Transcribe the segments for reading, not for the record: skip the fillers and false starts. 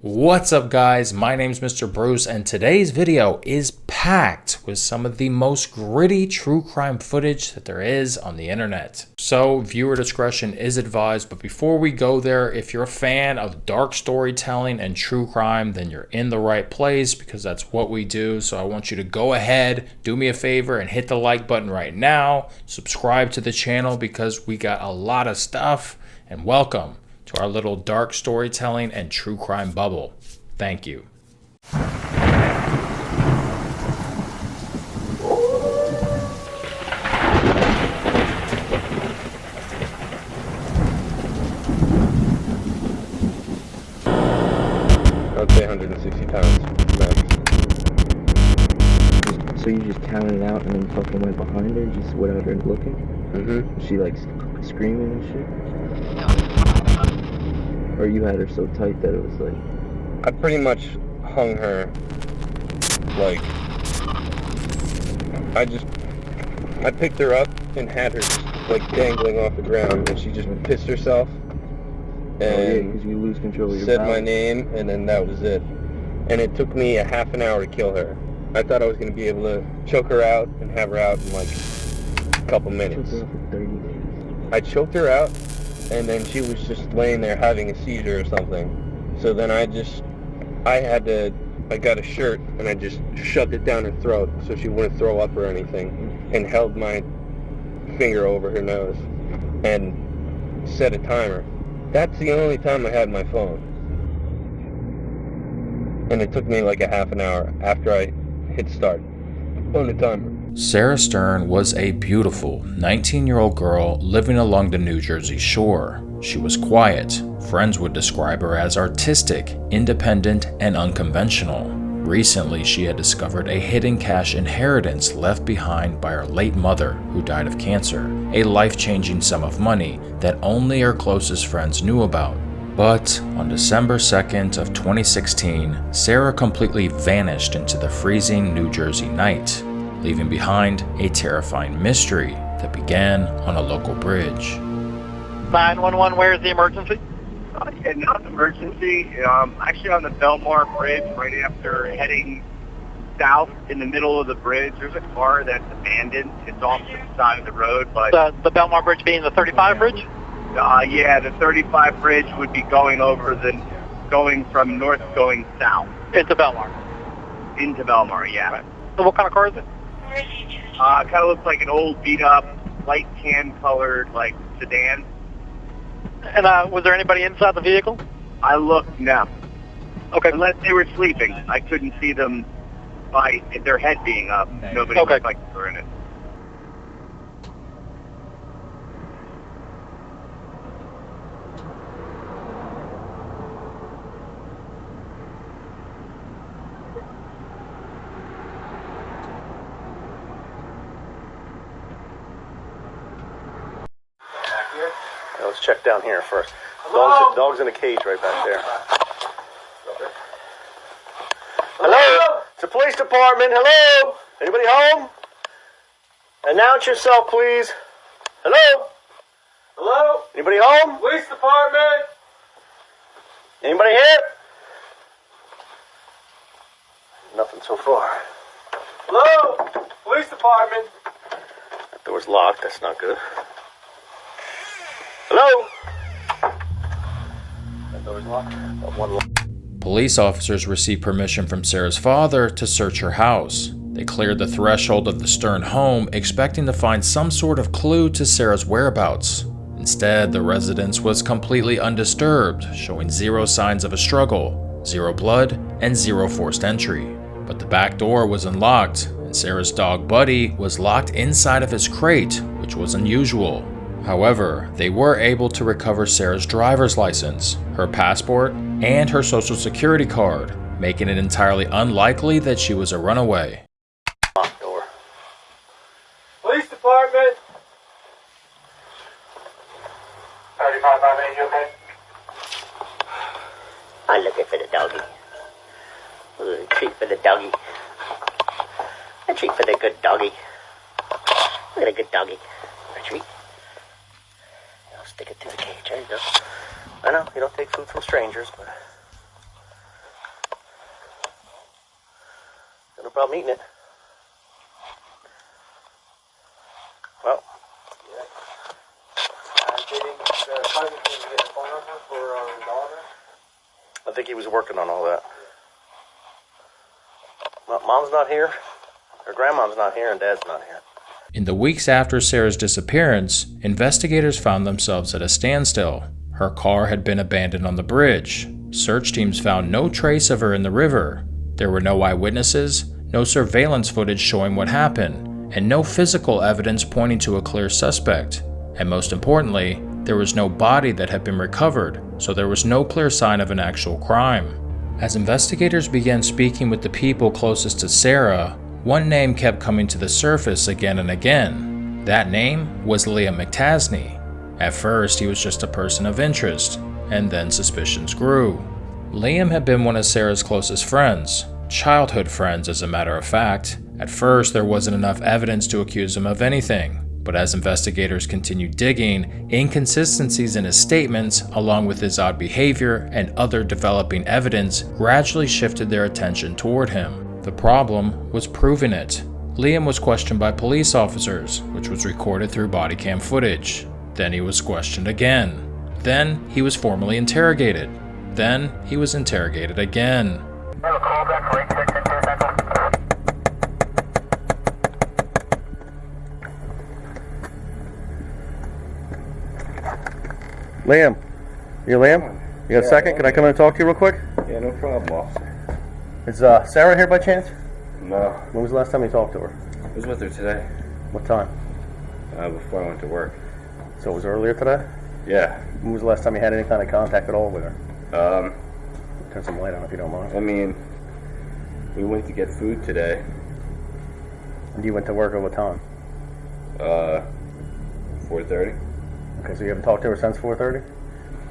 What's up guys, my name's Mr. Bruce and today's video is packed with some of the most gritty true crime footage that there is on the internet. So viewer discretion is advised, but before we go there, if you're a fan of dark storytelling and true crime, then you're in the right place because that's what we do. So I want you to go ahead, do me a favor and hit the like button right now, subscribe to the channel because we got a lot of stuff, and welcome to our little dark storytelling and true crime bubble. Thank you. I'd say 160 pounds max. So you just counted it out and then fucking went behind her, just without her looking? Mm-hmm. She like screaming and shit? Or you had her so tight that it was like... I pretty much hung her, like, I picked her up and had her just, like, dangling off the ground, and she just pissed herself, and because you lose control of your said body. my name, and then that was it. And it took me a half an hour to kill her. I thought I was going to be able to choke her out and have her out in, like, a couple minutes. Took her for 30 days. I choked her out, and then she was just laying there having a seizure or something. So then I got a shirt and I just shoved it down her throat so she wouldn't throw up or anything, and held my finger over her nose and set a timer. That's the only time I had my phone. And it took me like a half an hour after I hit start on the timer. Sarah Stern was a beautiful 19-year-old girl living along the New Jersey shore. She was quiet. Friends would describe her as artistic, independent, and unconventional. Recently, she had discovered a hidden cash inheritance left behind by her late mother, who died of cancer, a life-changing sum of money that only her closest friends knew about. But on December 2nd of 2016, Sarah completely vanished into the freezing New Jersey night, leaving behind a terrifying mystery that began on a local bridge. 911, where's the emergency? Yeah, not an emergency. Actually on the Belmar Bridge, right after heading south in the middle of the bridge, there's a car that's abandoned. It's off to the side of the road, but... The Belmar Bridge being the 35 bridge? Yeah, the 35 bridge would be going from north going south. Into Belmar. Into Belmar, yeah. Right. So what kind of car is it? Kind of looks like an old beat-up, light tan-colored, like, sedan. And was there anybody inside the vehicle? I looked, no. Okay. Unless they were sleeping. I couldn't see them by their head being up. Nobody looked like they were in it. Let's check down here first. Dog's in a cage right back there. Hello? It's the police department. Hello? Anybody home? Announce yourself, please. Hello? Hello? Anybody home? Police department? Anybody here? Nothing so far. Hello? Police department? That door's locked. That's not good. Hello? That door's locked. That one locked. Police officers received permission from Sarah's father to search her house. They cleared the threshold of the Stern home, expecting to find some sort of clue to Sarah's whereabouts. Instead, the residence was completely undisturbed, showing zero signs of a struggle, zero blood, and zero forced entry. But the back door was unlocked, and Sarah's dog Buddy was locked inside of his crate, which was unusual. However, they were able to recover Sarah's driver's license, her passport, and her social security card, making it entirely unlikely that she was a runaway. Locked door. Police department? 35 by you okay? I'm looking for the doggy. A little treat for the doggy. A treat for the good doggy. Look at a good doggy. A treat. I'll stick it to the cage. There you go. I know, you don't take food from strangers, but problem eating it. Well, I think he was working on all that. Well, Mom's not here, her grandmom's not here, and Dad's not here. In the weeks after Sarah's disappearance, investigators found themselves at a standstill. Her car had been abandoned on the bridge. Search teams found no trace of her in the river. There were no eyewitnesses, no surveillance footage showing what happened, and no physical evidence pointing to a clear suspect. And most importantly, there was no body that had been recovered, so there was no clear sign of an actual crime. As investigators began speaking with the people closest to Sarah, one name kept coming to the surface again and again. That name was Liam McAtasney. At first, he was just a person of interest, and then suspicions grew. Liam had been one of Sarah's closest friends, childhood friends as a matter of fact. At first, there wasn't enough evidence to accuse him of anything, but as investigators continued digging, inconsistencies in his statements, along with his odd behavior and other developing evidence, gradually shifted their attention toward him. The problem was proving it. Liam was questioned by police officers, which was recorded through body cam footage. Then he was questioned again. Then he was formally interrogated. Then he was interrogated again. Liam, you Liam? You got a second? Can I come in and talk to you real quick? Yeah, no problem, officer. Is Sarah here by chance? No, When was the last time you talked to her? I was with her today, What time? before I went to work. So it was earlier today? Yeah, When was the last time you had any kind of contact at all with her? um, Turn some light on if you don't mind. I mean, we went to get food today, And you went to work at what time? 4:30. Okay, so you haven't talked to her since 4:30?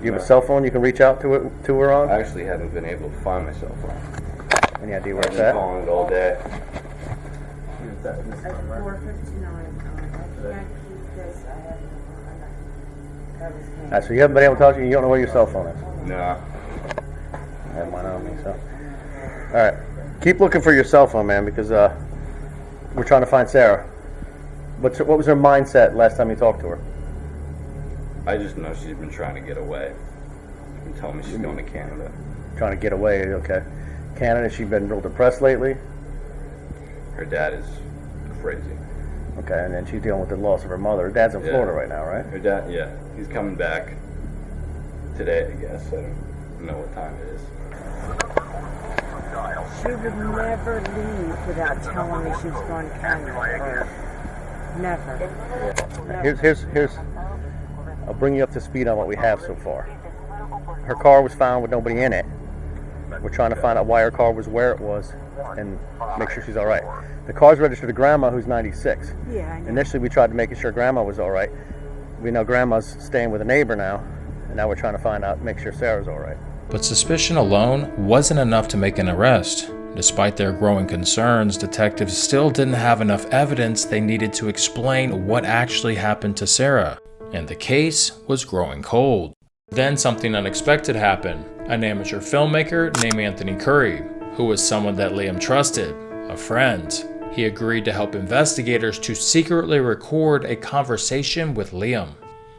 You have a cell phone you can reach out to her on? I actually haven't been able to find my cell phone. Any idea where I've it's been at? calling it all day. At 4:59, I can't keep this, I have that was me. Alright, so you haven't been able to talk to her, you don't know where your cell phone is? No, Have mine on me, so. Alright, keep looking for your cell phone, man, because we're trying to find Sarah. What was her mindset last time you talked to her? I just know she's been trying to get away. And tell me she's going to Canada. Trying to get away, okay. Canada, she's been real depressed lately. Her dad is crazy. Okay, and then she's dealing with the loss of her mother. Her dad's in Yeah. Florida right now, right? Her dad, yeah, he's coming back today, I guess. I don't know what time it is. She would never leave without telling me she was going to Canada. Never. Here's I'll bring you up to speed on what we have so far. Her car was found with nobody in it. We're trying to find out why her car was where it was and make sure she's all right. The car's registered to Grandma, who's 96. Yeah, I know. Initially, we tried to make sure Grandma was all right. We know Grandma's staying with a neighbor now, and now we're trying to find out, make sure Sarah's all right. But suspicion alone wasn't enough to make an arrest. Despite their growing concerns, detectives still didn't have enough evidence they needed to explain what actually happened to Sarah, and the case was growing cold. Then something unexpected happened. An amateur filmmaker named Anthony Curry, who was someone that Liam trusted, a friend. He agreed to help investigators to secretly record a conversation with Liam.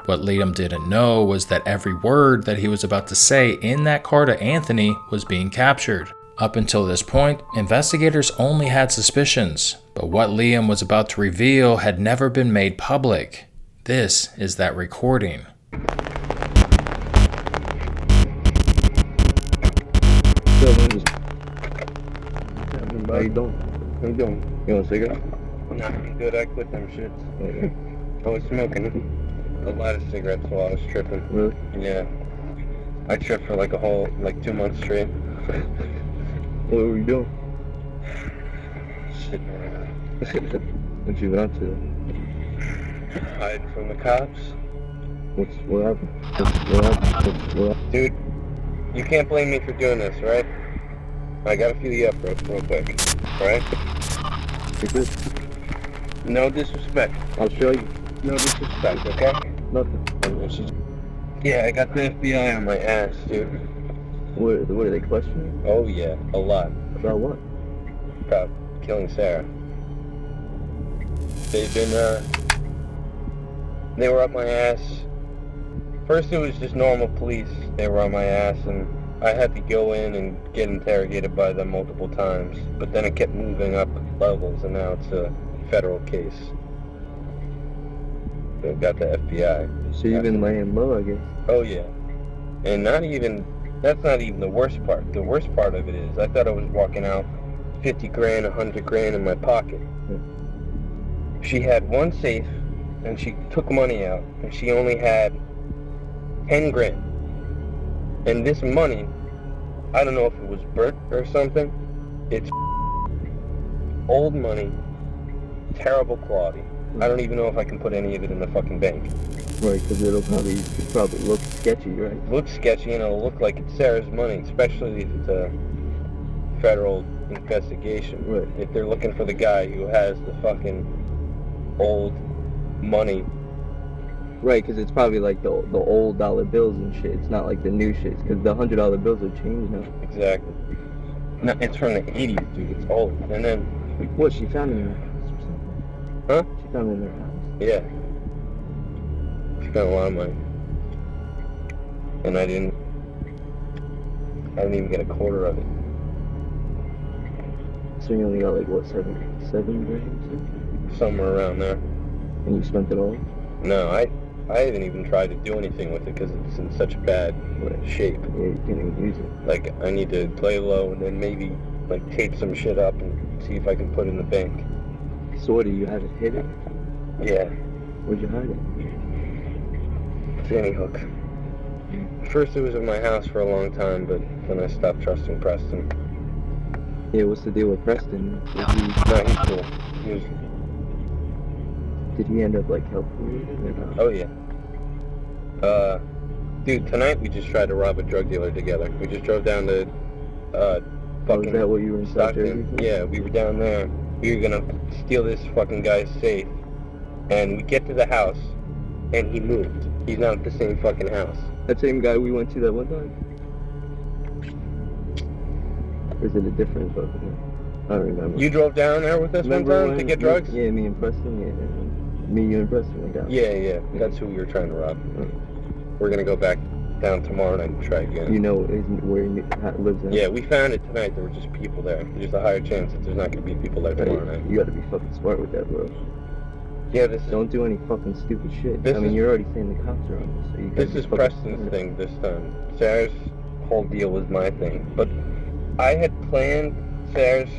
What Liam didn't know was that every word that he was about to say in that car to Anthony was being captured. Up until this point, investigators only had suspicions, but what Liam was about to reveal had never been made public. This is that recording. How you doing? How you doing? You want a cigarette? Nah, I'm good. I quit them shits. I was smoking a lot of cigarettes while I was tripping. Really? Yeah. I tripped for like a whole, 2 months straight. What were you doing? Sitting around. What you been up to? Hiding from the cops. What happened? What happened? Dude, you can't blame me for doing this, right? I gotta feel you up real quick, right? Take this. No disrespect. I'll show you. No disrespect, okay? Nothing. Yeah, I got the FBI on my ass, dude. What are they questioning? Oh yeah, a lot. About what? About killing Sarah. They've been, they were up my ass. First it was just normal police. They were on my ass, and I had to go in and get interrogated by them multiple times. But then it kept moving up levels, and now it's a federal case. They've got the FBI. So you've been laying low, I guess. Oh yeah. And that's not even the worst part. The worst part of it is, I thought I was walking out 50 grand, 100 grand in my pocket. She had one safe, and she took money out, and she only had 10 grand. And this money, I don't know if it was burnt or something, it's old money, terrible quality. I don't even know if I can put any of it in the fucking bank. Right, because it'll probably look sketchy, right? Looks sketchy, and it'll look like it's Sarah's money, especially if it's a federal investigation. Right. If they're looking for the guy who has the fucking old money. Right, because it's probably like the old dollar bills and shit. It's not like the new shit, because the $100 bills are changed now. Exactly. No, it's from the 80s, dude. It's old. And then... What, she found it in her house or something? Huh? She found it in her house? Yeah. Spent a lot of money. And I didn't even get a quarter of it. So you only got like, what, seven grand? Somewhere around there. And you spent it all? No, I haven't even tried to do anything with it because it's in such bad shape. Yeah, you can't even use it. Like, I need to lay low and then maybe, like, tape some shit up and see if I can put it in the bank. So what, do you have it hidden? Yeah. Where'd you hide it? Fanny hook. First it was in my house for a long time, but then I stopped trusting Preston. Yeah, what's the deal with Preston? No, he's cool. Did he end up, like, helping you or not? Oh, yeah. Dude, tonight we just tried to rob a drug dealer together. We just drove down to, fucking... is that what you were in South Jersey for? Yeah, we were down there. We were gonna steal this fucking guy's safe. And we get to the house, and he moved. He's not at the same fucking house. That same guy we went to that one time? Or is it a different fucking... I don't remember. You drove down there with us one time to get drugs? Yeah, me and Preston, yeah. Me, you, and Preston went down. Yeah. That's who we were trying to rob. We're gonna go back down tomorrow night and try again. You know where he lives at? Yeah, we found it tonight. There were just people there. There's a higher chance that there's not gonna be people there tomorrow night. You gotta be fucking smart with that, bro. Yeah, don't do any fucking stupid shit. I mean, you're already saying the cops are on this, so you gotta This is Preston's thing this time. Sarah's whole deal was my thing. But I had planned Sarah's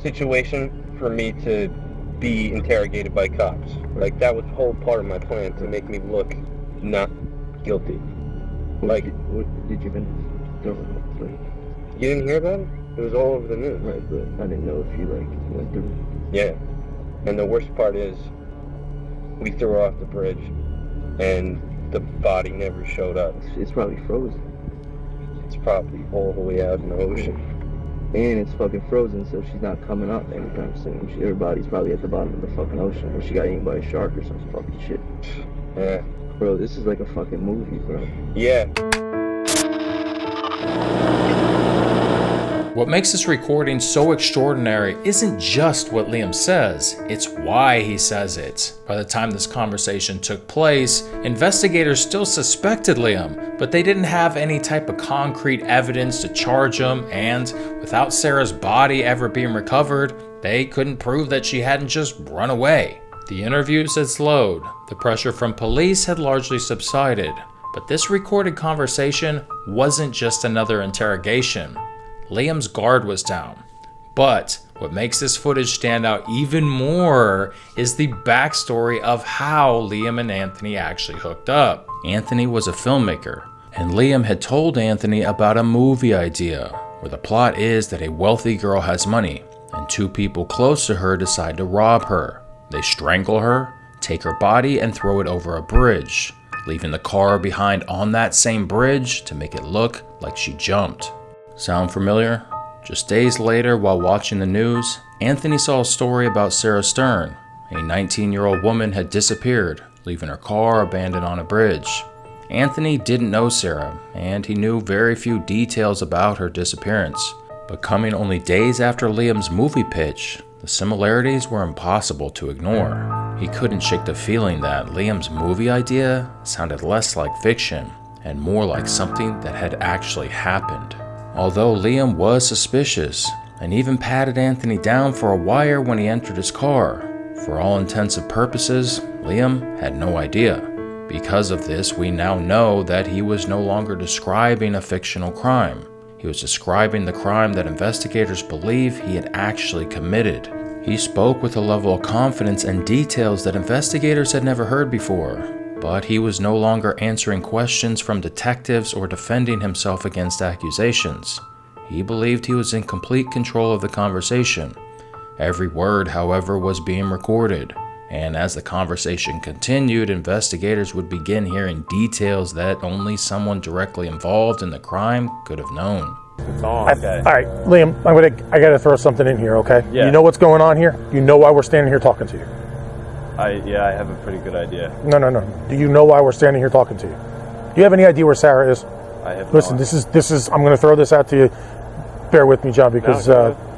situation for me to be interrogated by cops. Like, that was the whole part of my plan, to make me look not guilty. What did you even do? You didn't hear about it? It was all over the news. Right, but I didn't know if you, like, went through it. Yeah. And the worst part is, we threw her off the bridge, and the body never showed up. It's probably frozen. It's probably all the way out in the ocean. And it's fucking frozen, so she's not coming up anytime soon. Her body's probably at the bottom of the fucking ocean, or she got eaten by a shark or some fucking shit. Yeah. Bro, this is like a fucking movie, bro. Yeah. What makes this recording so extraordinary isn't just what Liam says, it's why he says it. By the time this conversation took place, investigators still suspected Liam, but they didn't have any type of concrete evidence to charge him, and without Sarah's body ever being recovered, they couldn't prove that she hadn't just run away. The interviews had slowed, the pressure from police had largely subsided, but this recorded conversation wasn't just another interrogation. Liam's guard was down. But what makes this footage stand out even more is the backstory of how Liam and Anthony actually hooked up. Anthony was a filmmaker, and Liam had told Anthony about a movie idea where the plot is that a wealthy girl has money, and two people close to her decide to rob her. They strangle her, take her body, and throw it over a bridge, leaving the car behind on that same bridge to make it look like she jumped. Sound familiar? Just days later, while watching the news, Anthony saw a story about Sarah Stern. A 19-year-old woman had disappeared, leaving her car abandoned on a bridge. Anthony didn't know Sarah, and he knew very few details about her disappearance. But coming only days after Liam's movie pitch, the similarities were impossible to ignore. He couldn't shake the feeling that Liam's movie idea sounded less like fiction and more like something that had actually happened. Although Liam was suspicious and even patted Anthony down for a wire when he entered his car, for all intents and purposes, Liam had no idea. Because of this, we now know that he was no longer describing a fictional crime. He was describing the crime that investigators believe he had actually committed. He spoke with a level of confidence and details that investigators had never heard before, but he was no longer answering questions from detectives or defending himself against accusations. He believed he was in complete control of the conversation. Every word, however, was being recorded, and as the conversation continued, investigators would begin hearing details that only someone directly involved in the crime could have known. All right, Liam, I gotta throw something in here, okay? Yeah. You know what's going on here? You know why we're standing here talking to you? I have a pretty good idea. No. Do you know why we're standing here talking to you? Do you have any idea where Sarah is? I have. Listen, this is. I'm gonna throw this out to you. Bear with me, John, because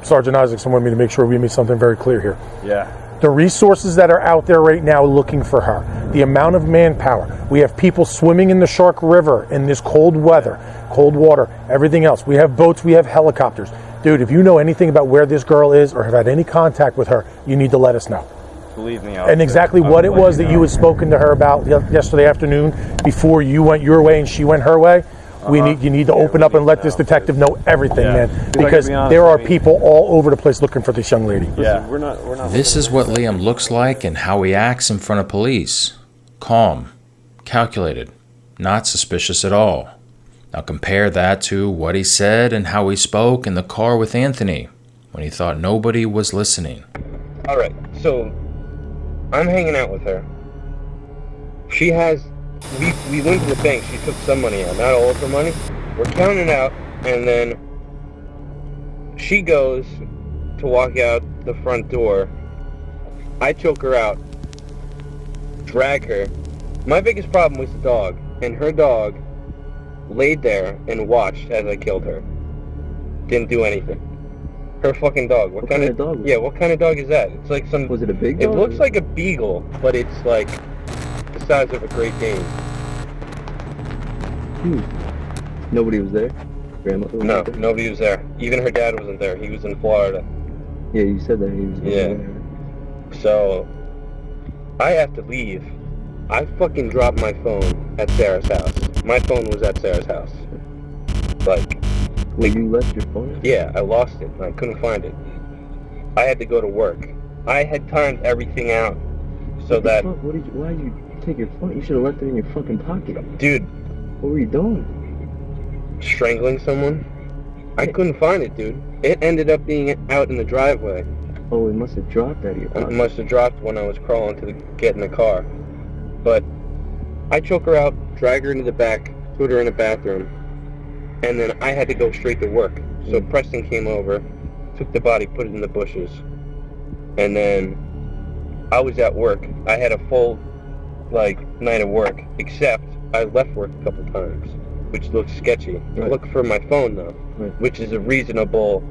Sergeant Isaacson wanted me to make sure we made something very clear here. Yeah. The resources that are out there right now looking for her, the amount of manpower. We have people swimming in the Shark River in this cold weather, cold water, everything else. We have boats, we have helicopters. Dude, if you know anything about where this girl is or have had any contact with her, you need to let us know. Believe me. And exactly what it was that you had spoken to her about yesterday afternoon before you went your way and she went her way. You need to open up and let this detective know everything, man, because there are people all over the place looking for this young lady. Yeah, we're not. This is what Liam looks like and how he acts in front of police. Calm, calculated, not suspicious at all. Now compare that to what he said and how he spoke in the car with Anthony when he thought nobody was listening. Alright, so I'm hanging out with her. She has... We went to the bank. She took some money out, not all of her money. We're counting out, and then she goes to walk out the front door. I choke her out, drag her. My biggest problem was the dog, and her dog laid there and watched as I killed her. Didn't do anything. Her fucking dog. What kind of dog? Yeah, what kind of dog is that? It's like some... Was it a big dog? It looks like a beagle, but it's like the size of a Great Dane. Nobody was there? Grandmother was No, there? nobody was there. Even her dad wasn't there. He was in Florida. Yeah, you said that he was there. So, I have to leave. I fucking dropped my phone at Sarah's house. My phone was at Sarah's house. Like... Wait, you left your phone? Yeah, I lost it. I couldn't find it. I had to go to work. I had timed everything out so that... Why did you take your phone? You should have left it in your fucking pocket. Dude. What were you doing? Strangling someone? I couldn't find it, dude. It ended up being out in the driveway. Oh, it must have dropped out of your pocket. It must have dropped when I was crawling to get in the car. But I choke her out, drag her into the back, put her in the bathroom, and then I had to go straight to work. So Preston came over, took the body, put it in the bushes, and then I was at work. I had a full, night of work, except I left work a couple times, which looks sketchy. I look for my phone, though, which is a reasonable,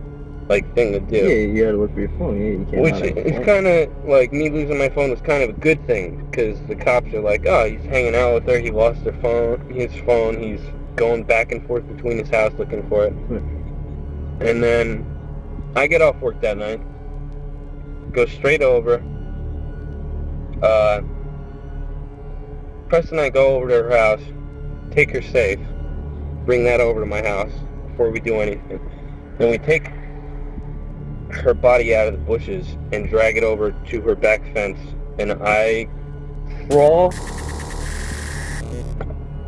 thing to do. Yeah, you gotta look for your phone. Yeah, you can't. Which is kind of, me losing my phone was kind of a good thing, because the cops are like, oh, he's hanging out with her, he lost his phone, he's going back and forth between his house looking for it. And then I get off work that night, go straight over, Preston and I go over to her house, take her safe, bring that over to my house before we do anything. Then we take her body out of the bushes and drag it over to her back fence, and I crawl,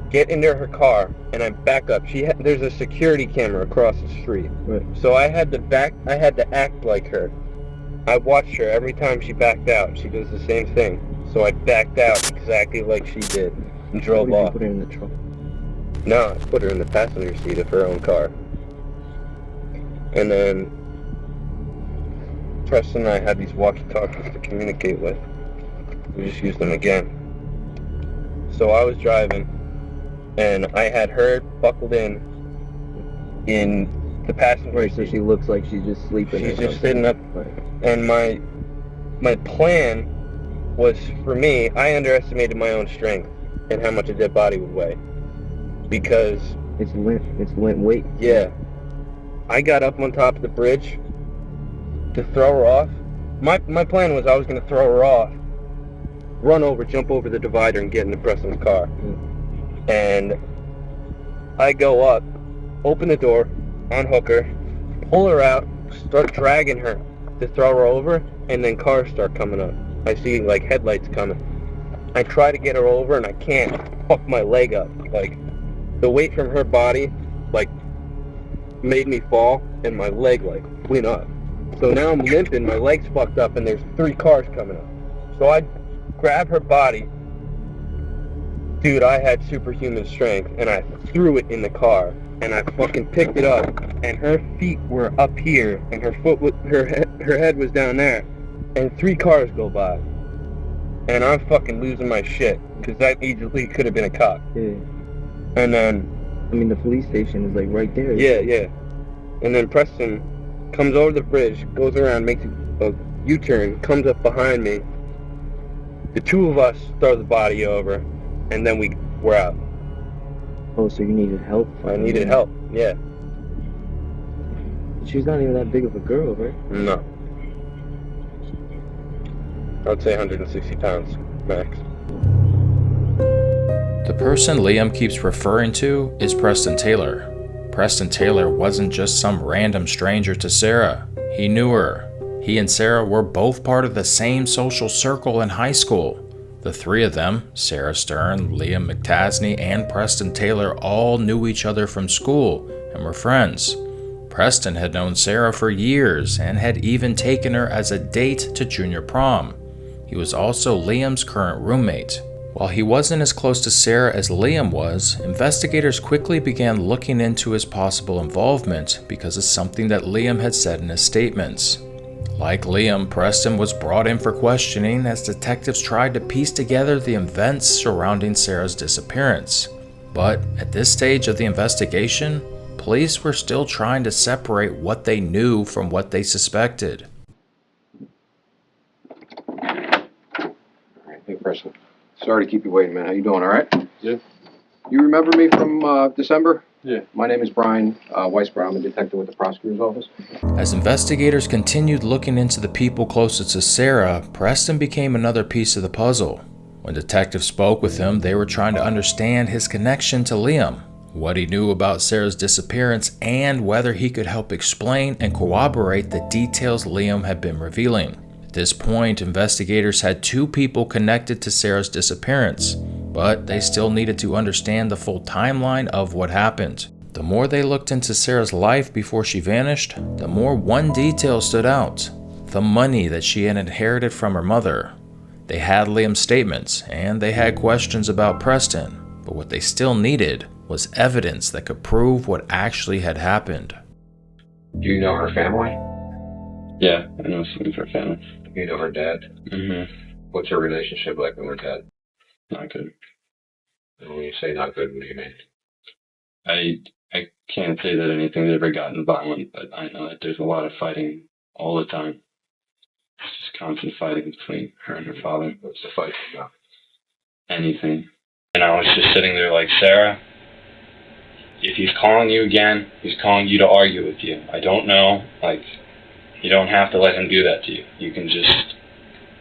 get into her car, and I back up. There's a security camera across the street, so I had to act like her. I watched her every time she backed out. She does the same thing. So I backed out exactly like she did and drove off. Put her in the trunk? No, I put her in the passenger seat of her own car. And then Preston and I had these walkie-talkies to communicate with. We just used them again. So I was driving, and I had her buckled in the passenger Right, so seat. she looks like she's just sleeping. She's or just something. sitting up. Right. And my plan was, for me, I underestimated my own strength and how much a dead body would weigh. Because, It's limp weight. yeah, I got up on top of the bridge to throw her off. My plan was I was going to throw her off, run over, jump over the divider, and get in the Preston's car. And I go up, open the door, unhook her, pull her out, start dragging her to throw her over, and then cars start coming up. I see like headlights coming. I try to get her over and I can't. Fuck my leg up. Like, the weight from her body, like, made me fall, and my leg, like, went up. So now I'm limping, my leg's fucked up, and there's 3 cars coming up. So I grab her body. Dude, I had superhuman strength, and I threw it in the car, and I fucking picked it up, and her feet were up here, and her head was down there, and 3 cars go by, and I'm fucking losing my shit, because that easily could have been a cop. Yeah. And then, I mean, the police station is like right there. yeah, and then Preston comes over the bridge, goes around, makes a U-turn, comes up behind me. The 2 of us throw the body over, and then we're out. Oh, so you needed help? I needed help, yeah. She's not even that big of a girl, right? No. I would say 160 pounds, max. The person Liam keeps referring to is Preston Taylor. Preston Taylor wasn't just some random stranger to Sarah. He knew her. He and Sarah were both part of the same social circle in high school. The 3 of them, Sarah Stern, Liam McAtasney, and Preston Taylor, all knew each other from school and were friends. Preston had known Sarah for years and had even taken her as a date to junior prom. He was also Liam's current roommate. While he wasn't as close to Sarah as Liam was, investigators quickly began looking into his possible involvement because of something that Liam had said in his statements. Like Liam, Preston was brought in for questioning as detectives tried to piece together the events surrounding Sarah's disappearance. But at this stage of the investigation, police were still trying to separate what they knew from what they suspected. Hey, Preston. Sorry to keep you waiting, man. How you doing, all right? Yeah. You remember me from December? Yeah. My name is Brian Weisbrow. I'm a detective with the prosecutor's office. As investigators continued looking into the people closest to Sarah, Preston became another piece of the puzzle. When detectives spoke with him, they were trying to understand his connection to Liam, what he knew about Sarah's disappearance, and whether he could help explain and corroborate the details Liam had been revealing. At this point, investigators had 2 people connected to Sarah's disappearance, but they still needed to understand the full timeline of what happened. The more they looked into Sarah's life before she vanished, the more one detail stood out: the money that she had inherited from her mother. They had Liam's statements, and they had questions about Preston, but what they still needed was evidence that could prove what actually had happened. Do you know her family? Yeah, I know some of her family. You know her dad? Mm-hmm. What's her relationship like with her dad? Not good. And when you say not good, what do you mean? I can't say that anything's ever gotten violent, but I know that there's a lot of fighting all the time. It's just constant fighting between her and her father. What's the fight about? Anything. And I was just sitting there like, Sarah, if he's calling you again, he's calling you to argue with you. I don't know, like, you don't have to let him do that to you. You can just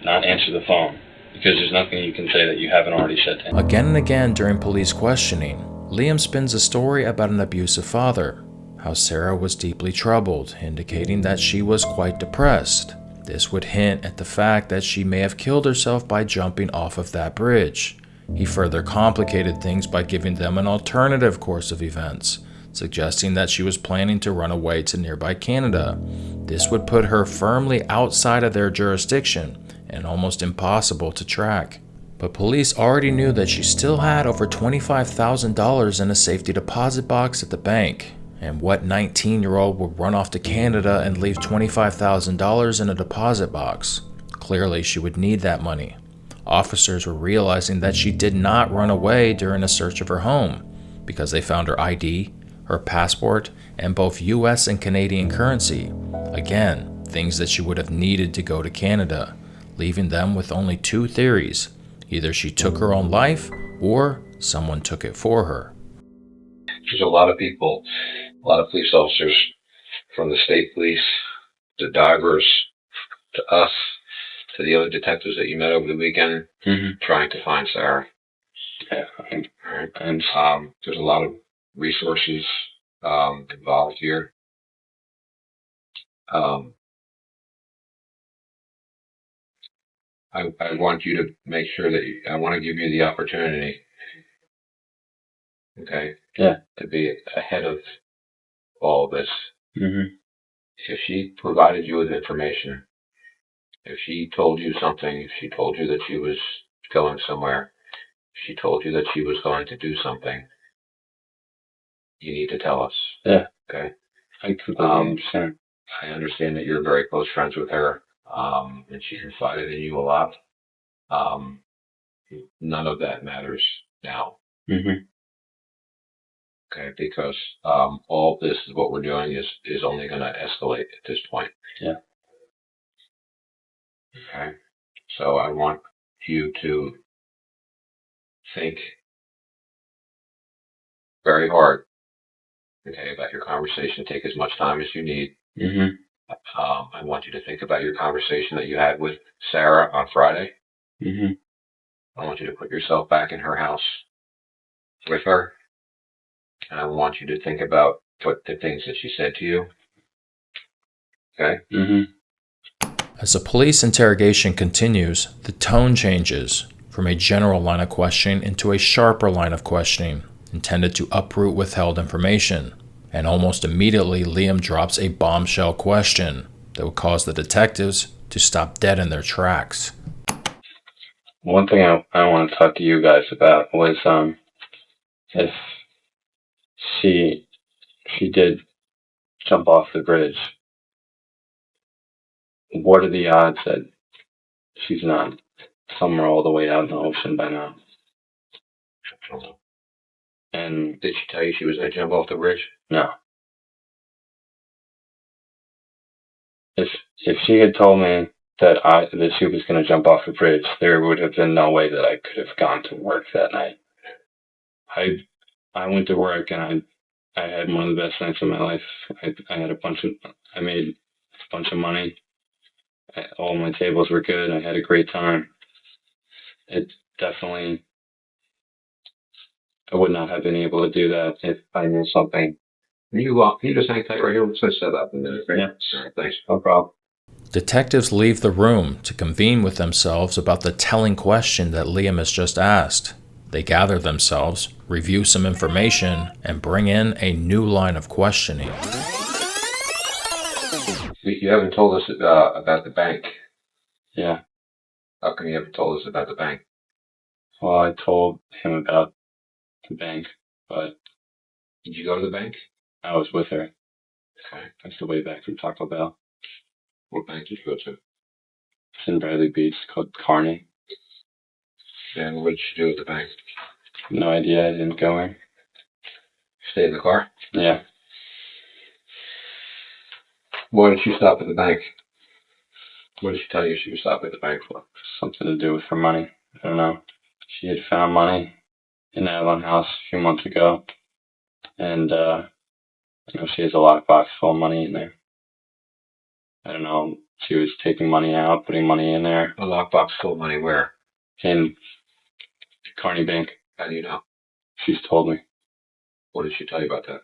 not answer the phone, because there's nothing you can say that you haven't already said to him. Again and again during police questioning, Liam spins a story about an abusive father, how Sarah was deeply troubled, indicating that she was quite depressed. This would hint at the fact that she may have killed herself by jumping off of that bridge. He further complicated things by giving them an alternative course of events, suggesting that she was planning to run away to nearby Canada. This would put her firmly outside of their jurisdiction and almost impossible to track. But police already knew that she still had over $25,000 in a safety deposit box at the bank. And what 19-year-old would run off to Canada and leave $25,000 in a deposit box? Clearly, she would need that money. Officers were realizing that she did not run away during a search of her home, because they found her ID, her passport, and both US and Canadian currency. Again, things that she would have needed to go to Canada, leaving them with only two theories. Either she took her own life, or someone took it for her. There's a lot of people, a lot of police officers, from the state police, to divers, to us, to the other detectives that you met over the weekend, trying to find Sarah. Yeah. Right. And there's a lot of resources involved here. I want you to make sure that I want to give you the opportunity, okay, to be ahead of all of this. If she provided you with information, if she told you something, if she told you that she was going somewhere, if she told you that she was going to do something, you need to tell us. Yeah. Okay? I completely understand. I understand that you're very close friends with her, and she confided in you a lot. None of that matters now. Okay, because all this is what we're doing is only going to escalate at this point. Yeah. Okay. So I want you to think very hard, okay, about your conversation. Take as much time as you need. I want you to think about your conversation that you had with Sarah on Friday. I want you to put yourself back in her house with her. And I want you to think about what the things that she said to you. Okay? As the police interrogation continues, the tone changes from a general line of questioning into a sharper line of questioning, intended to uproot withheld information. And almost immediately, Liam drops a bombshell question that would cause the detectives to stop dead in their tracks. One thing I want to talk to you guys about was if she did jump off the bridge, what are the odds that she's not somewhere all the way out in the ocean by now? I don't know. And did she tell you she was going to jump off the bridge? No. If she had told me that she was going to jump off the bridge, there would have been no way that I could have gone to work that night. I went to work and I had one of the best nights of my life. I made a bunch of money. All my tables were good. I had a great time. It definitely, I would not have been able to do that if I knew something. Can you just hang tight right here? Let's set up a minute, right? Yeah. All right, thanks. No problem. Detectives leave the room to convene with themselves about the telling question that Liam has just asked. They gather themselves, review some information, and bring in a new line of questioning. You haven't told us about the bank. Yeah. How come you haven't told us about the bank? Well, I told him about the bank, but... Did you go to the bank? I was with her. Okay. That's the way back from Taco Bell. What bank did you go to? It's in Bradley Beach. It's called Kearney. And what did you do at the bank? No idea. I didn't go in. Stay in the car? Yeah. Why did she stop at the bank? What did she tell you she was stopping at the bank for? Something to do with her money. I don't know. She had found money in the Avalon house a few months ago. And, she has a lockbox full of money in there. I don't know. She was taking money out, putting money in there. A lockbox full of money where? In Kearney Bank. How do you know? She's told me. What did she tell you about that?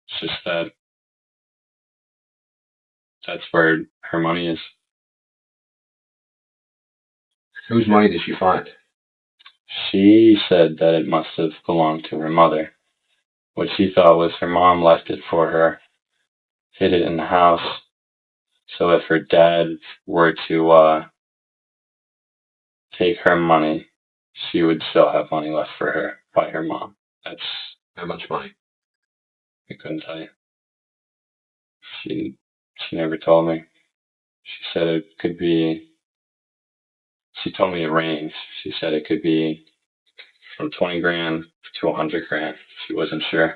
It's just that that's where her money is. Whose money did she find? She said that it must have belonged to her mother. What she thought was her mom left it for her, hid it in the house, so if her dad were to take her money, she would still have money left for her by her mom. That's how much money? I couldn't tell you. She never told me. She said it could be. She told me a range. She said it could be from 20 grand to 100 grand. She wasn't sure.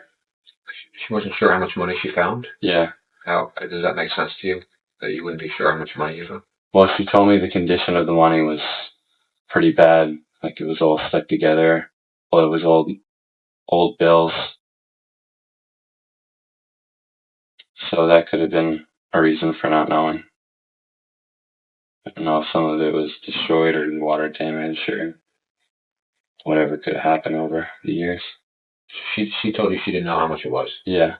She wasn't sure how much money she found? Yeah. How does that make sense to you? That you wouldn't be sure how much money you found? Well, she told me the condition of the money was pretty bad. Like, it was all stuck together. Well, it was old bills. So that could have been a reason for not knowing. I don't know if some of it was destroyed or water damage or whatever could have happened over the years. She told you she didn't know how much it was? Yeah.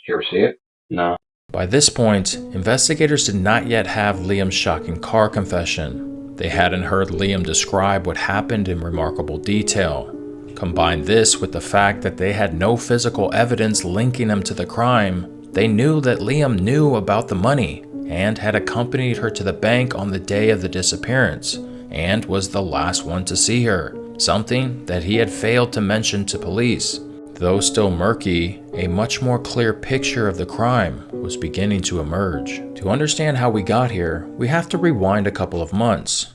You ever see it? No. By this point, investigators did not yet have Liam's shocking car confession. They hadn't heard Liam describe what happened in remarkable detail. Combine this with the fact that they had no physical evidence linking him to the crime, they knew that Liam knew about the money and had accompanied her to the bank on the day of the disappearance and was the last one to see her, something that he had failed to mention to police. Though still murky, a much more clear picture of the crime was beginning to emerge. To understand how we got here, we have to rewind a couple of months.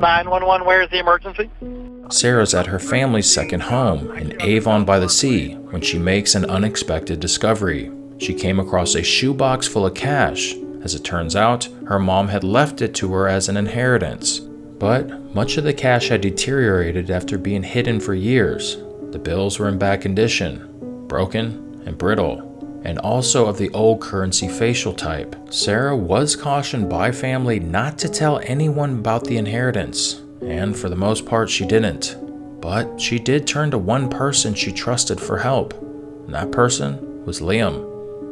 911, where is the emergency? Sarah's at her family's second home in Avon by the Sea when she makes an unexpected discovery. She came across a shoebox full of cash. As it turns out, her mom had left it to her as an inheritance. But much of the cash had deteriorated after being hidden for years. The bills were in bad condition, broken and brittle, and also of the old currency facial type. Sarah was cautioned by family not to tell anyone about the inheritance, and for the most part she didn't. But she did turn to one person she trusted for help, and that person was Liam.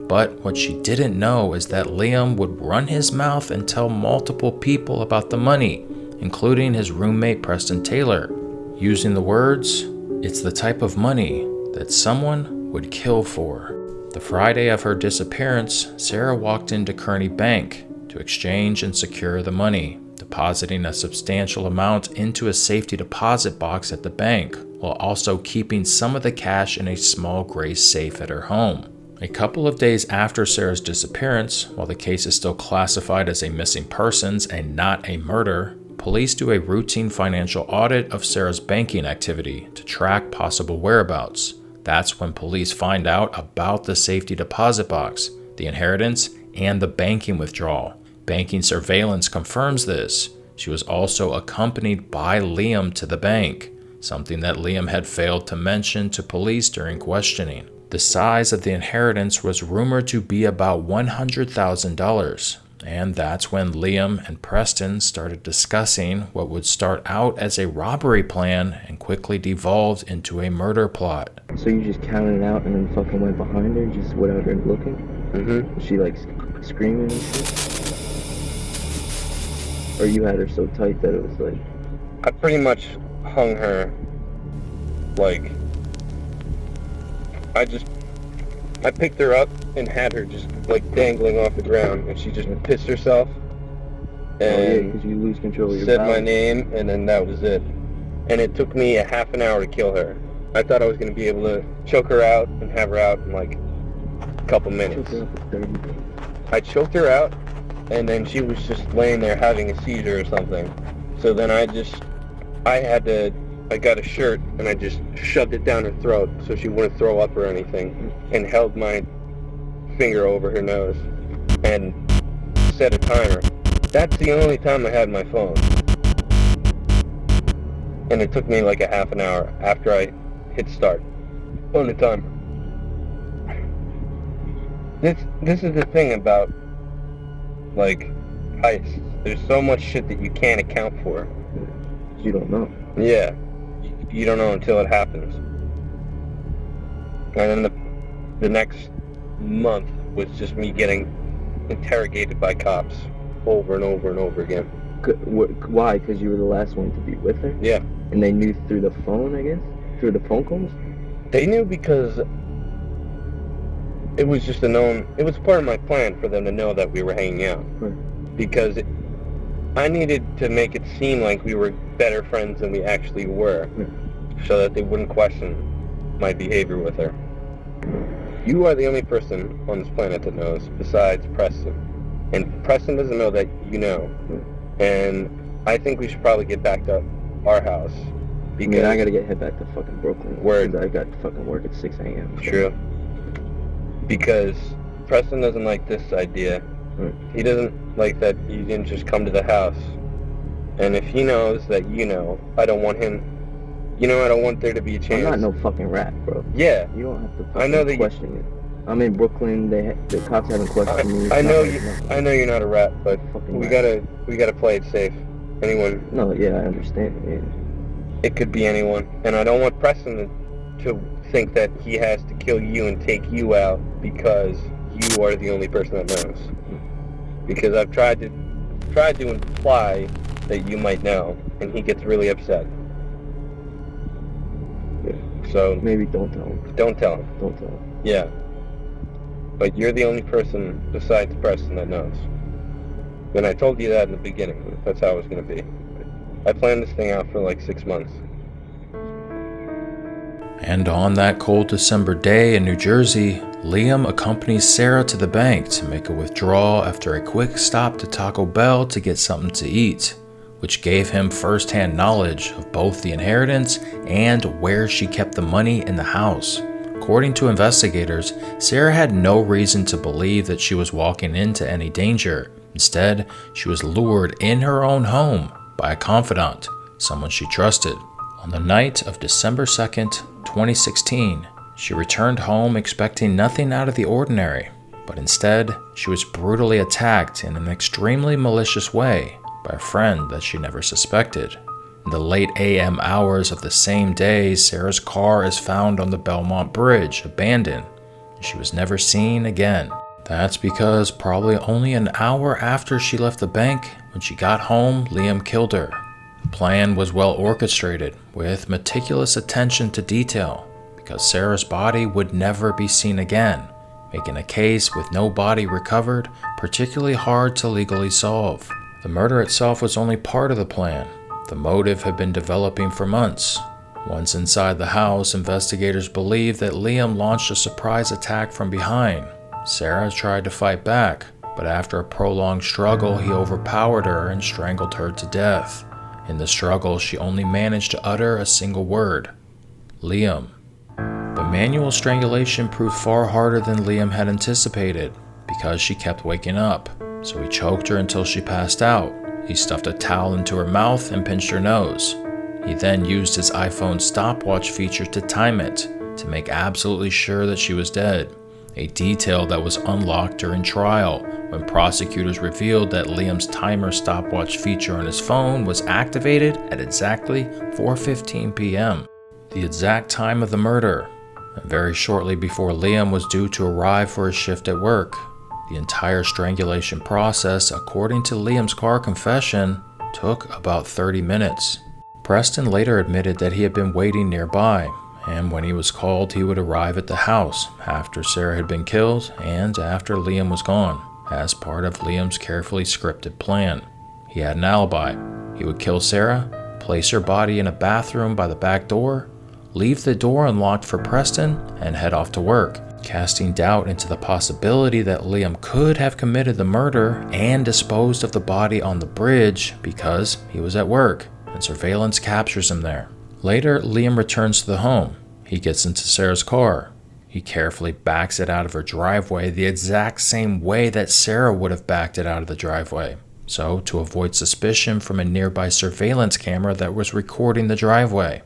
But what she didn't know is that Liam would run his mouth and tell multiple people about the money, including his roommate Preston Taylor, using the words, "It's the type of money that someone would kill for." The Friday of her disappearance, Sarah walked into Kearney Bank to exchange and secure the money, depositing a substantial amount into a safety deposit box at the bank, while also keeping some of the cash in a small gray safe at her home. A couple of days after Sarah's disappearance, while the case is still classified as a missing persons and not a murder, police do a routine financial audit of Sarah's banking activity to track possible whereabouts. That's when police find out about the safety deposit box, the inheritance, and the banking withdrawal. Banking surveillance confirms this. She was also accompanied by Liam to the bank, something that Liam had failed to mention to police during questioning. The size of the inheritance was rumored to be about $100,000. And that's when Liam and Preston started discussing what would start out as a robbery plan and quickly devolved into a murder plot. So you just counted it out and then fucking went behind her, just without her looking? Mm-hmm. Was she like screaming and shit? Or you had her so tight that it was like... I pretty much hung her, like... I picked her up and had her just like dangling off the ground, and she just pissed herself and because you lose control of your said body. my name, and then that was it. And it took me a half an hour to kill her. I thought I was going to be able to choke her out and have her out in like a couple minutes. I choked her out, and then she was just laying there having a seizure or something. So then I got a shirt and I just shoved it down her throat so she wouldn't throw up or anything, and held my finger over her nose and set a timer. That's the only time I had my phone. And it took me like a half an hour after I hit start on the timer. This is the thing about like heists. There's so much shit that you can't account for. You don't know. Yeah. You don't know until it happens. And then the next month was just me getting interrogated by cops over and over and over again. Why? Because you were the last one to be with her? Yeah. And they knew through the phone, I guess? Through the phone calls? They knew because it was just it was part of my plan for them to know that we were hanging out. Right. Because I needed to make it seem like we were better friends than we actually were, so that they wouldn't question my behavior with her. You are the only person on this planet that knows, besides Preston. And Preston doesn't know that you know. And I think we should probably get back to our house. Because I gotta head back to fucking Brooklyn. Word. I got fucking work at 6 a.m. True. Because Preston doesn't like this idea. Right. He doesn't like that you didn't just come to the house. And if he knows that you know, I don't want him, I don't want there to be a chance. I'm not no fucking rat, bro. Yeah. You don't have to fucking I know that question it. I'm in Brooklyn. The cops haven't questioned me. I know you're not a rat, but we gotta play it safe. Anyone? No, yeah, I understand. Yeah. It could be anyone, and I don't want Preston to think that he has to kill you and take you out because you are the only person that knows. Because I've tried to imply that you might know, and he gets really upset. Yeah. So maybe don't tell him. Don't tell him. Don't tell him. Yeah. But you're the only person besides Preston that knows. And I told you that in the beginning. That's how it was going to be. I planned this thing out for like 6 months. And on that cold December day in New Jersey, Liam accompanies Sarah to the bank to make a withdrawal after a quick stop to Taco Bell to get something to eat, which gave him first-hand knowledge of both the inheritance and where she kept the money in the house. According to investigators, Sarah had no reason to believe that she was walking into any danger. Instead, she was lured in her own home by a confidant, someone she trusted. On the night of December 2nd, 2016, she returned home expecting nothing out of the ordinary, but instead, she was brutally attacked in an extremely malicious way by a friend that she never suspected. In the late AM hours of the same day, Sarah's car is found on the Belmont Bridge, abandoned, and she was never seen again. That's because probably only an hour after she left the bank, when she got home, Liam killed her. The plan was well orchestrated, with meticulous attention to detail, because Sarah's body would never be seen again, making a case with no body recovered particularly hard to legally solve. The murder itself was only part of the plan. The motive had been developing for months. Once inside the house, investigators believe that Liam launched a surprise attack from behind. Sarah tried to fight back, but after a prolonged struggle, he overpowered her and strangled her to death. In the struggle, she only managed to utter a single word: Liam. But manual strangulation proved far harder than Liam had anticipated, because she kept waking up. So he choked her until she passed out. He stuffed a towel into her mouth and pinched her nose. He then used his iPhone stopwatch feature to time it, to make absolutely sure that she was dead. A detail that was unlocked during trial when prosecutors revealed that Liam's timer stopwatch feature on his phone was activated at exactly 4:15 p.m., the exact time of the murder, and very shortly before Liam was due to arrive for his shift at work. The entire strangulation process, according to Liam's car confession, took about 30 minutes. Preston later admitted that he had been waiting nearby, and when he was called, he would arrive at the house after Sarah had been killed and after Liam was gone, as part of Liam's carefully scripted plan. He had an alibi. He would kill Sarah, place her body in a bathroom by the back door, leave the door unlocked for Preston, and head off to work, casting doubt into the possibility that Liam could have committed the murder and disposed of the body on the bridge because he was at work and surveillance captures him there. Later, Liam returns to the home. He gets into Sarah's car. He carefully backs it out of her driveway the exact same way that Sarah would have backed it out of the driveway, so to avoid suspicion from a nearby surveillance camera that was recording the driveway.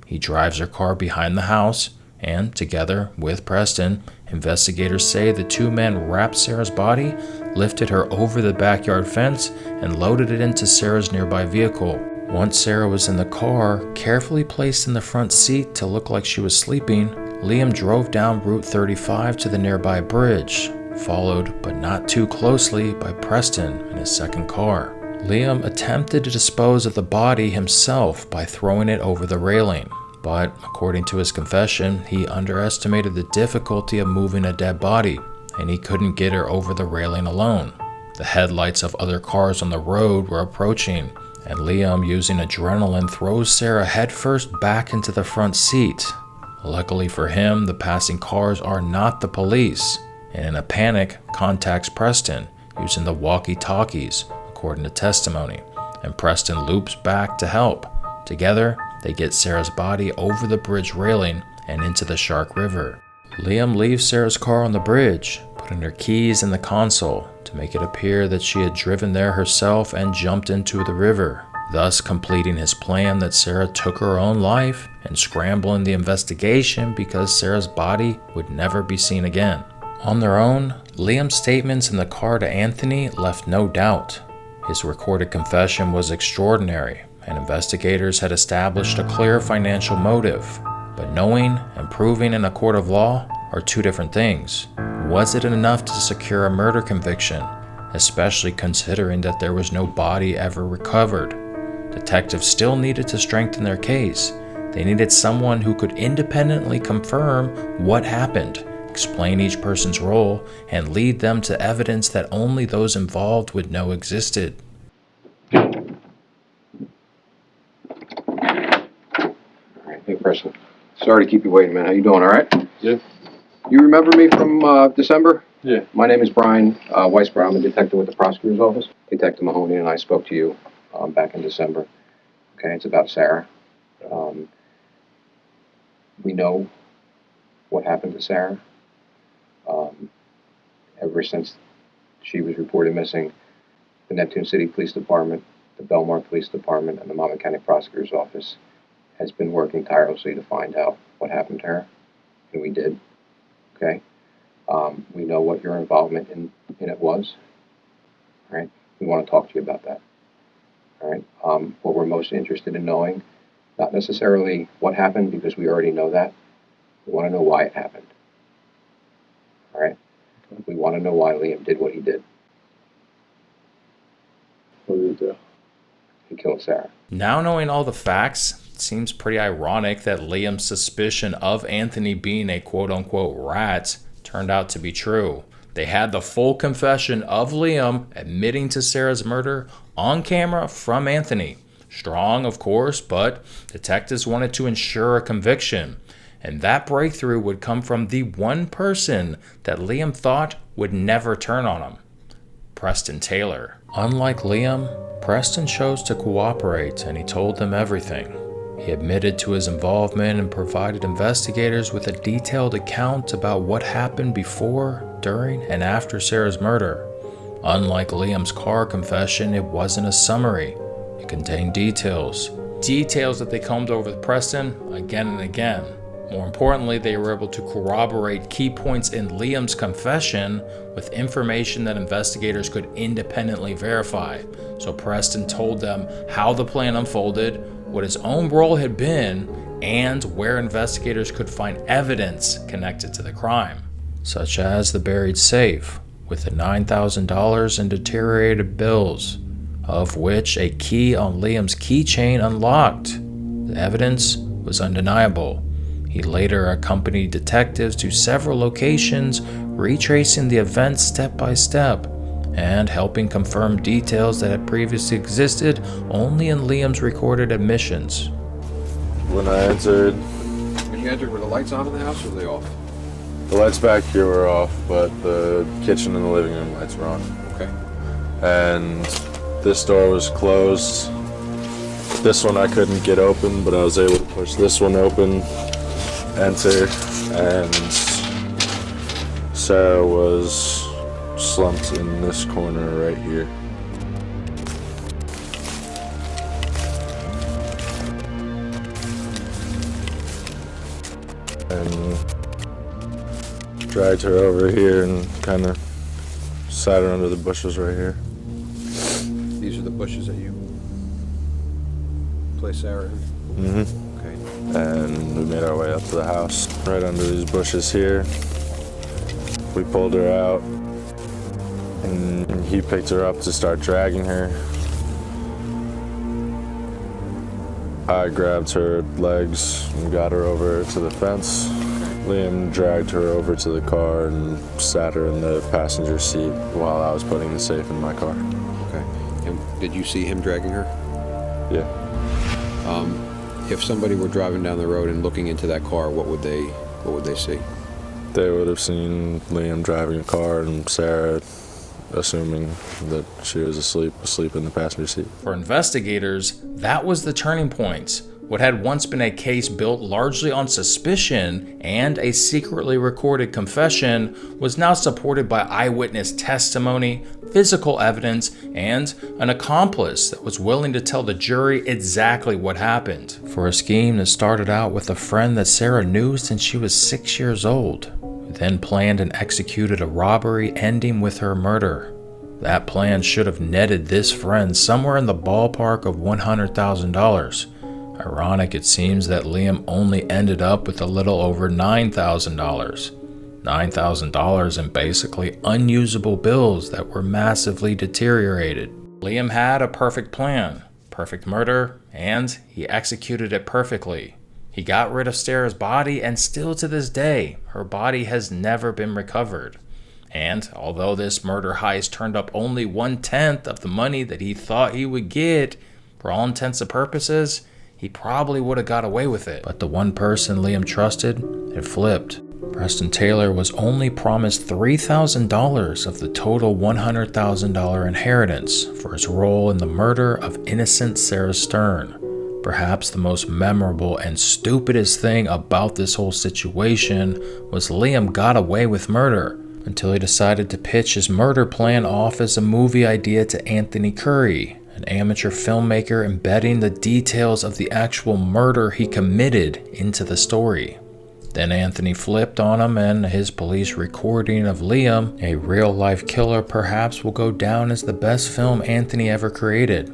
He drives her car behind the house, and together with Preston, investigators say the two men wrapped Sarah's body, lifted her over the backyard fence, and loaded it into Sarah's nearby vehicle. Once Sarah was in the car, carefully placed in the front seat to look like she was sleeping, Liam drove down Route 35 to the nearby bridge, followed but not too closely by Preston in his second car. Liam attempted to dispose of the body himself by throwing it over the railing, but according to his confession, he underestimated the difficulty of moving a dead body, and he couldn't get her over the railing alone. The headlights of other cars on the road were approaching, and Liam, using adrenaline, throws Sarah headfirst back into the front seat. Luckily for him, the passing cars are not the police, and in a panic, contacts Preston using the walkie-talkies, according to testimony. and Preston loops back to help. Together, they get Sarah's body over the bridge railing and into the Shark River. Liam leaves Sarah's car on the bridge, putting her keys in the console to make it appear that she had driven there herself and jumped into the river, thus completing his plan that Sarah took her own life and scrambling the investigation because Sarah's body would never be seen again. On their own, Liam's statements in the car to Anthony left no doubt. His recorded confession was extraordinary, and investigators had established a clear financial motive. But knowing and proving in a court of law are two different things. Was it enough to secure a murder conviction, especially considering that there was no body ever recovered? Detectives still needed to strengthen their case. They needed someone who could independently confirm what happened, explain each person's role, and lead them to evidence that only those involved would know existed. Hey, Preston. Sorry to keep you waiting, man. How you doing? All right? Yeah. You remember me from December? Yeah. My name is Brian Weisbrod. I'm a detective with the prosecutor's office. Detective Mahoney and I spoke to you back in December. Okay, it's about Sarah. We know what happened to Sarah. Ever since she was reported missing, the Neptune City Police Department, the Belmar Police Department, and the Monmouth County Prosecutor's Office has been working tirelessly to find out what happened to her, and we did. Okay? We know what your involvement in it was. All right? We want to talk to you about that. All right? What we're most interested in knowing, not necessarily what happened, because we already know that. We want to know why it happened. All right? We want to know why Liam did what he did. What did he do? He killed Sarah. Now knowing all the facts, it seems pretty ironic that Liam's suspicion of Anthony being a quote-unquote rat turned out to be true. They had the full confession of Liam admitting to Sarah's murder on camera from Anthony. Strong, of course, but detectives wanted to ensure a conviction. And that breakthrough would come from the one person that Liam thought would never turn on him, Preston Taylor. Unlike Liam, Preston chose to cooperate, and he told them everything. He admitted to his involvement and provided investigators with a detailed account about what happened before, during, and after Sarah's murder. Unlike Liam's car confession, it wasn't a summary. It contained details. Details that they combed over with Preston again and again. More importantly, they were able to corroborate key points in Liam's confession with information that investigators could independently verify. So Preston told them how the plan unfolded, what his own role had been, and where investigators could find evidence connected to the crime, such as the buried safe with the $9,000 in deteriorated bills, of which a key on Liam's keychain unlocked. The evidence was undeniable. He later accompanied detectives to several locations, retracing the events step by step, and helping confirm details that had previously existed only in Liam's recorded admissions. When I entered... When you entered, were the lights on in the house or were they off? The lights back here were off, but the kitchen and the living room lights were on. Okay. And this door was closed. This one I couldn't get open, but I was able to push this one open, enter, and Sarah was slumped in this corner right here. And dragged her over here and kind of sat her under the bushes right here. These are the bushes that you placed Sarah in? Mm-hmm. Okay. And we made our way up to the house. Right under these bushes here, we pulled her out, and he picked her up to start dragging her. I grabbed her legs and got her over to the fence. Liam dragged her over to the car and sat her in the passenger seat while I was putting the safe in my car. Okay. And did you see him dragging her? Yeah. If somebody were driving down the road and looking into that car, what would they see? They would have seen Liam driving a car and Sarah assuming that she was asleep in the passenger seat. For investigators, that was the turning point. What had once been a case built largely on suspicion and a secretly recorded confession was now supported by eyewitness testimony, physical evidence, and an accomplice that was willing to tell the jury exactly what happened. For a scheme that started out with a friend that Sarah knew since she was 6 years old, who then planned and executed a robbery ending with her murder. That plan should have netted this friend somewhere in the ballpark of $100,000. Ironic it seems that Liam only ended up with a little over $9,000. $9,000 in basically unusable bills that were massively deteriorated. Liam had a perfect plan, perfect murder, and he executed it perfectly. He got rid of Sarah's body, and still to this day, her body has never been recovered. And although this murder heist turned up only 1/10 of the money that he thought he would get, for all intents and purposes, he probably would have got away with it. But the one person Liam trusted had flipped. Preston Taylor was only promised $3,000 of the total $100,000 inheritance for his role in the murder of innocent Sarah Stern. Perhaps the most memorable and stupidest thing about this whole situation was Liam got away with murder until he decided to pitch his murder plan off as a movie idea to Anthony Curry, an amateur filmmaker, embedding the details of the actual murder he committed into the story. Then Anthony flipped on him, and his police recording of Liam, a real-life killer, perhaps will go down as the best film Anthony ever created.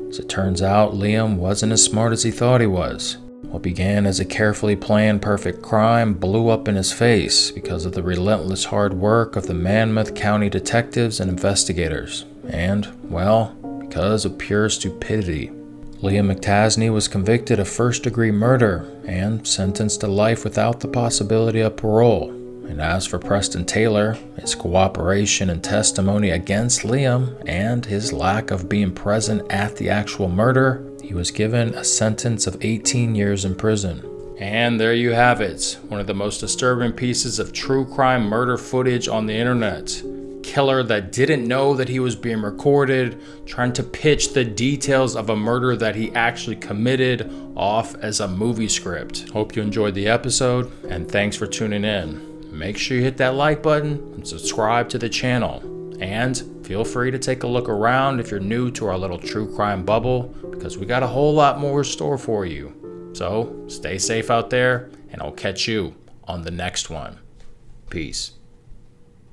As it turns out, Liam wasn't as smart as he thought he was. What began as a carefully planned perfect crime blew up in his face because of the relentless hard work of the Monmouth County detectives and investigators. And, well, because of pure stupidity. Liam McAtasney was convicted of first-degree murder and sentenced to life without the possibility of parole. And as for Preston Taylor, his cooperation and testimony against Liam and his lack of being present at the actual murder, he was given a sentence of 18 years in prison. And there you have it, one of the most disturbing pieces of true crime murder footage on the internet. Killer that didn't know that he was being recorded, trying to pitch the details of a murder that he actually committed off as a movie script. Hope you enjoyed the episode, and thanks for tuning in. Make sure you hit that like button and subscribe to the channel. And feel free to take a look around if you're new to our little true crime bubble, because we got a whole lot more in store for you. So stay safe out there, and I'll catch you on the next one. Peace.